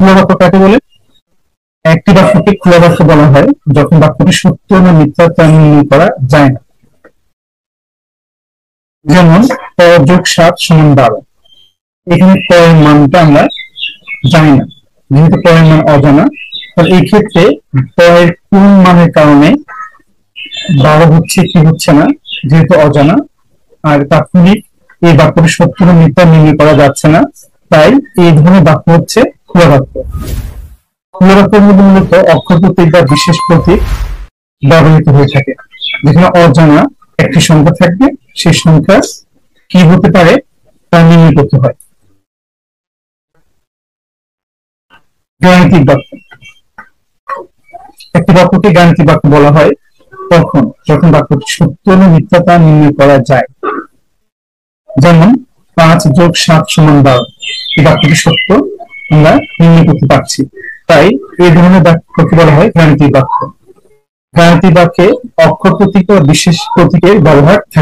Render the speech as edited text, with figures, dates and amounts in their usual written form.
খোলা বাক্য কাকে বলে? একটি বাক্যকে খোলা বাক্য বলা হয় যখন বাক্যটি সত্য না মিথ্যা তা নির্ণয় করা যায় না। যেমন ক যোগ ৭ সমান ১২। এখানে ক এর মানটা আমরা জানি না, যেহেতু ক এর মান অজানা, তাহলে এই ক্ষেত্রে ক এর কোন মানের কারণে ১২ হচ্ছে কি হচ্ছে না যেহেতু অজানা, আর তাৎক্ষণিক এই বাক্যটি সত্য না মিথ্যা নির্ণয় করা যাচ্ছে না, তাই এই ধরনের বাক্য হচ্ছে খোলা বাক্য। খোলা বাক্যের মধ্যে মূলত অক্ষর প্রতীক বা বিশেষ প্রতীক ব্যবহৃত হয়ে থাকে। যেখানে অজানা একটি সংখ্যা থাকবে, সেই সংখ্যা কি হতে পারে তা নির্ণয় করতে হয়। গাণিতিক বাক্য। একটি বাক্যকে গাণিতিক বাক্য বলা হয় তখন যখন বাক্যটি সত্য না মিথ্যা তা নির্ণয় করা যায়। যেমন ৫ যোগ ৭ সমান ১২। এই বাক্যটি সত্য, আমরা নির্ণয় করতে পারছি, তাই এই ধরনের বাক্যকে বলা হয় গাণিতিক বাক্য। গাণিতিক বাক্যে অক্ষর প্রতীক ও বিশেষ প্রতীকের ব্যবহার থাকে।